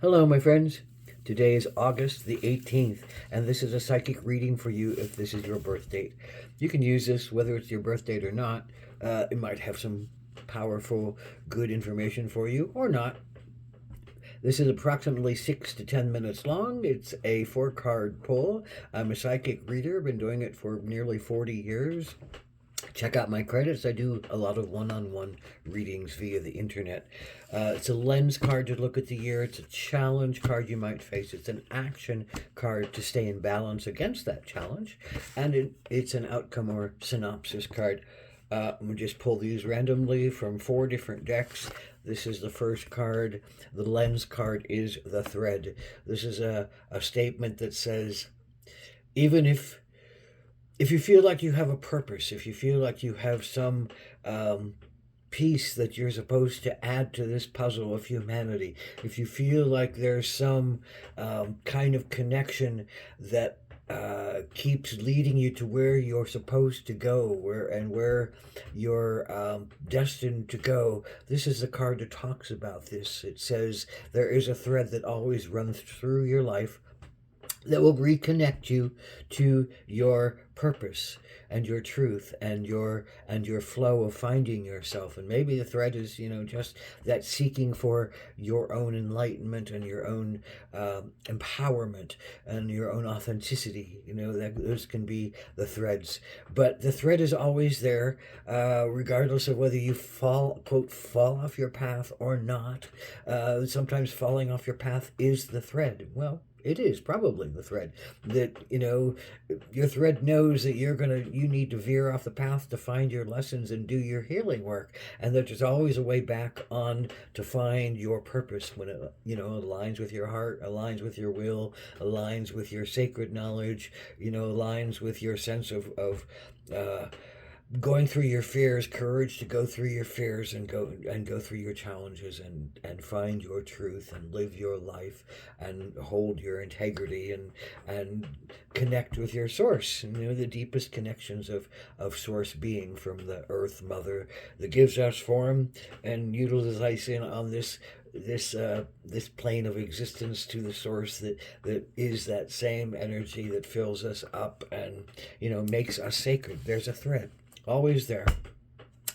Hello, my friends. Today is August the 18th, and this is a psychic reading for you if this is your birth date. You can use this whether it's your birth date or not. It might have some powerful, good information for you or not. This is approximately 6 to 10 minutes long. It's a 4 card pull. I'm a psychic reader, been doing it for nearly 40 years. Check out my credits. I do a lot of one-on-one readings via the internet. It's a lens card to look at the year. It's a challenge card you might face. It's an action card to stay in balance against that challenge. And it's an outcome or synopsis card. I'm going to just pull these randomly from 4 different decks. This is the first card. The lens card is the thread. This is a statement that says, even if you feel like you have a purpose, if you feel like you have some piece that you're supposed to add to this puzzle of humanity, if you feel like there's some kind of connection that keeps leading you to where you're supposed to go, where you're destined to go. This is the card that talks about this. It says there is a thread that always runs through your life that will reconnect you to your purpose and your truth and your flow of finding yourself. And maybe the thread is, just that seeking for your own enlightenment and your own empowerment and your own authenticity. That those can be the threads, but the thread is always there, regardless of whether you fall off your path or not. Sometimes falling off your path is the thread. Well, it is probably the thread that, your thread knows that you need to veer off the path to find your lessons and do your healing work, and that there's always a way back on to find your purpose when it, aligns with your heart, aligns with your will, aligns with your sacred knowledge, aligns with your sense of uh, going through your fears, courage to go through your fears and go through your challenges and find your truth and live your life and hold your integrity and connect with your source. The deepest connections of source being from the earth mother that gives us form and utilization on this plane of existence to the source that is that same energy that fills us up and makes us sacred. There's a thread always there.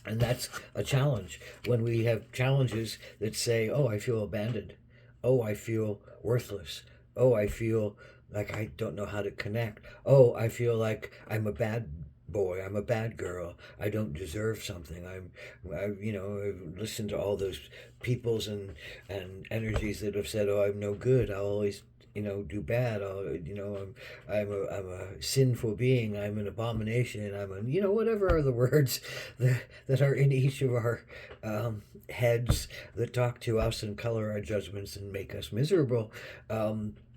And that's a challenge. When we have challenges that say, oh, I feel abandoned. Oh, I feel worthless. Oh, I feel like I don't know how to connect. Oh, I feel like I'm a bad boy. I'm a bad girl. I don't deserve something. I've listened to all those peoples and energies that have said, oh, I'm no good. I'll always do bad. I'm a sinful being. I'm an abomination. I'm whatever are the words that are in each of our heads that talk to us and color our judgments and make us miserable.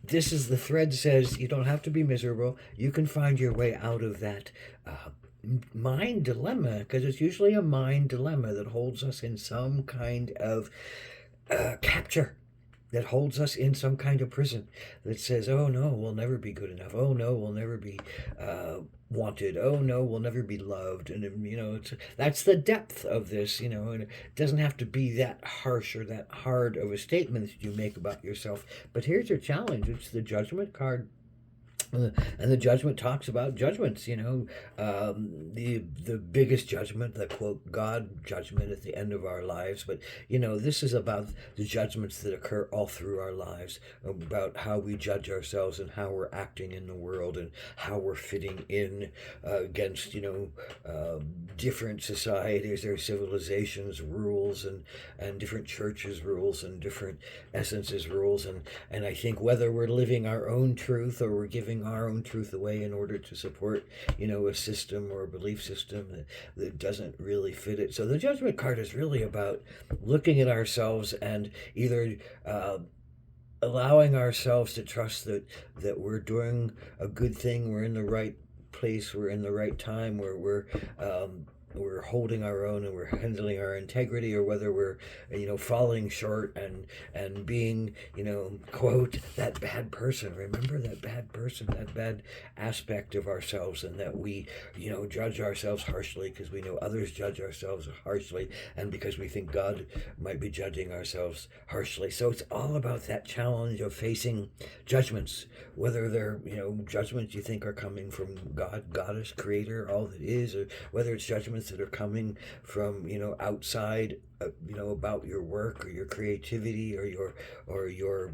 This is the thread says you don't have to be miserable. You can find your way out of that mind dilemma, because it's usually a mind dilemma that holds us in some kind of capture, that holds us in some kind of prison, that says, oh no, we'll never be good enough. Oh no, we'll never be wanted. Oh no, we'll never be loved. And that's the depth of this, and it doesn't have to be that harsh or that hard of a statement that you make about yourself. But here's your challenge. It's the judgment card. And the judgment talks about judgments, the biggest judgment, the quote God judgment at the end of our lives. But this is about the judgments that occur all through our lives, about how we judge ourselves and how we're acting in the world and how we're fitting in against different societies, their civilizations rules and different churches rules and different essences rules, and I think whether we're living our own truth or we're giving our own truth away in order to support a system or a belief system that doesn't really fit it. So the judgment card is really about looking at ourselves and either allowing ourselves to trust that we're doing a good thing, we're in the right place, we're in the right time, where we're we're holding our own and we're handling our integrity, or whether we're falling short and being quote that bad person. Remember that bad person, that bad aspect of ourselves, and that we judge ourselves harshly because we know others judge ourselves harshly, and because we think God might be judging ourselves harshly. So it's all about that challenge of facing judgments, whether they're judgments you think are coming from God, Goddess, Creator, all that is, or whether it's judgments that are coming from outside, about your work or your creativity or your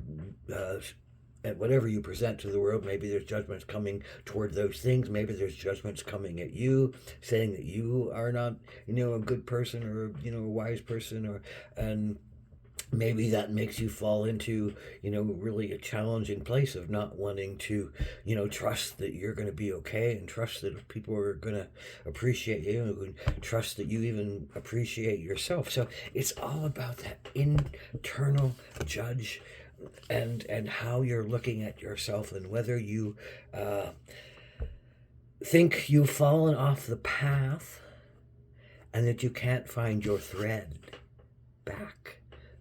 and whatever you present to the world. Maybe there's judgments coming toward those things. Maybe there's judgments coming at you, saying that you are not a good person, or a wise person, and maybe that makes you fall into really a challenging place of not wanting to trust that you're going to be okay, and trust that people are going to appreciate you, and trust that you even appreciate yourself. So it's all about that internal judge, and how you're looking at yourself, and whether you think you've fallen off the path and that you can't find your thread back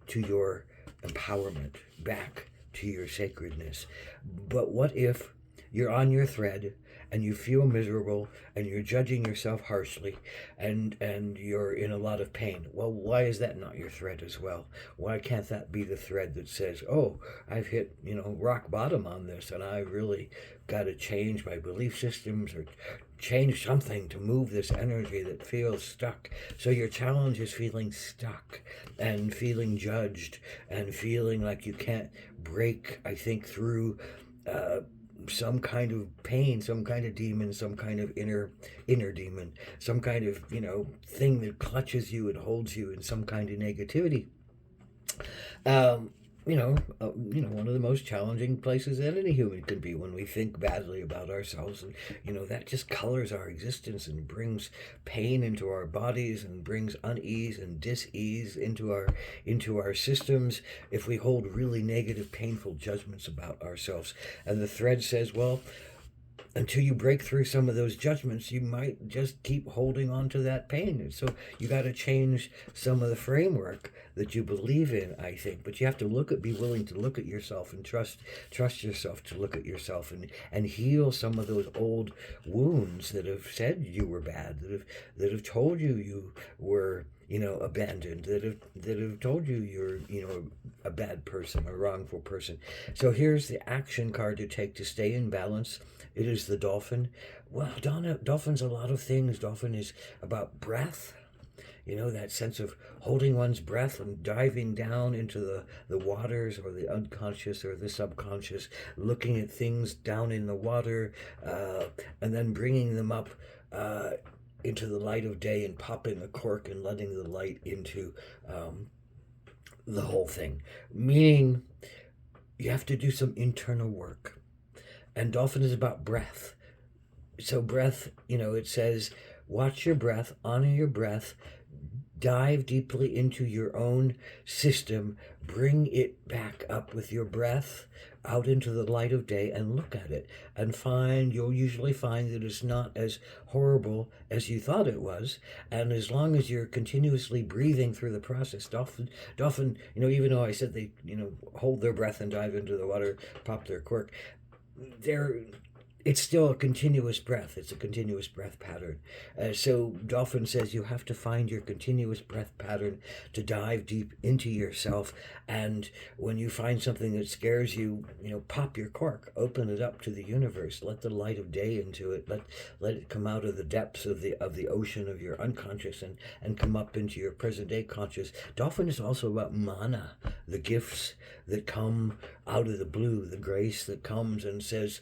to your empowerment, back to your sacredness. But what if you're on your thread and you feel miserable and you're judging yourself harshly, and you're in a lot of pain? Well, why is that not your thread as well? Why can't that be the thread that says, oh, I've hit rock bottom on this, and I really got to change my belief systems, or change something to move this energy that feels stuck? So your challenge is feeling stuck and feeling judged and feeling like you can't break, I think, through some kind of pain, some kind of demon, some kind of inner demon, some kind of thing that clutches you and holds you in some kind of negativity. One of the most challenging places that any human could be, when we think badly about ourselves, and that just colors our existence and brings pain into our bodies and brings unease and dis-ease into our systems if we hold really negative, painful judgments about ourselves. And the thread says, well, until you break through some of those judgments, you might just keep holding on to that pain. And so you got to change some of the framework that you believe in, I think. But you have to be willing to look at yourself, and trust yourself to look at yourself, and heal some of those old wounds that have said you were bad, that have told you were abandoned, that have told you you're a bad person, a wrongful person. So here's the action card to take to stay in balance. It is the dolphin. Well, dolphin's a lot of things. Dolphin is about breath, that sense of holding one's breath and diving down into the waters, or the unconscious or the subconscious, looking at things down in the water, and then bringing them up into the light of day, and popping a cork and letting the light into the whole thing. Meaning you have to do some internal work. And dolphin is about breath. So breath, it says, watch your breath, honor your breath, dive deeply into your own system, bring it back up with your breath out into the light of day, and look at it, and you'll usually find that it's not as horrible as you thought it was. And as long as you're continuously breathing through the process, dolphin, even though I said they, hold their breath and dive into the water, pop their cork, it's still a continuous breath. It's a continuous breath pattern. So dolphin says you have to find your continuous breath pattern to dive deep into yourself. And when you find something that scares you, pop your cork, open it up to the universe, let the light of day into it, let it come out of the depths of the ocean of your unconscious, and come up into your present day conscious. Dolphin is also about mana, the gifts that come out of the blue, the grace that comes and says,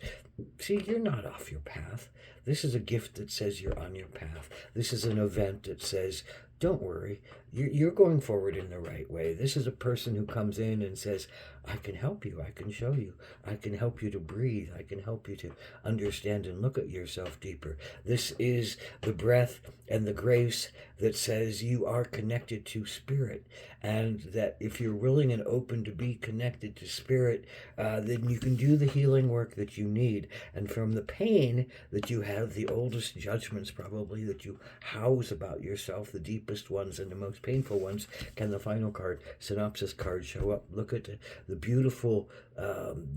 see, you're not off your path. This is a gift that says you're on your path. This is an event that says, don't worry, you're going forward in the right way. This is a person who comes in and says, I can help you. I can show you. I can help you to breathe. I can help you to understand and look at yourself deeper. This is the breath and the grace that says you are connected to spirit. And that if you're willing and open to be connected to spirit, then you can do the healing work that you need. And from the pain that you have, the oldest judgments probably that you house about yourself, the deepest ones and the most painful ones, can the final card, synopsis card, show up. Look at the beautiful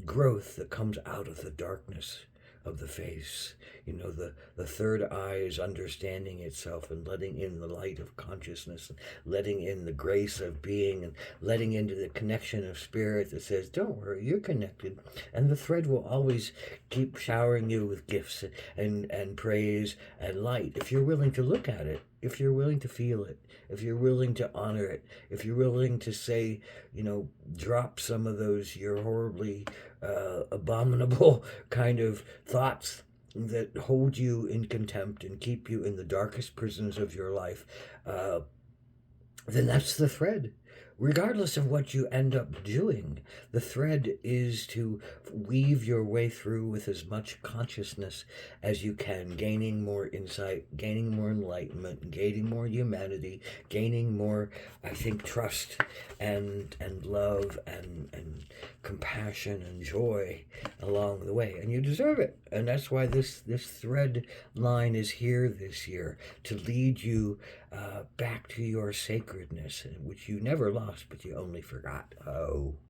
growth that comes out of the darkness of the face. You know, the third eye is understanding itself and letting in the light of consciousness, and letting in the grace of being, and letting into the connection of spirit that says, don't worry, you're connected. And the thread will always keep showering you with gifts and praise and light if you're willing to look at it, if you're willing to feel it, if you're willing to honor it, if you're willing to say, you know, drop some of those, you're horribly abominable kind of thoughts that hold you in contempt and keep you in the darkest prisons of your life, then that's the thread. Regardless of what you end up doing, the thread is to weave your way through with as much consciousness as you can, gaining more insight, gaining more enlightenment, gaining more humanity, gaining more, I think, trust and love and compassion and joy along the way. And you deserve it. And that's why this thread line is here this year, to lead you back to your sacredness, which you never lost, but you only forgot. Oh.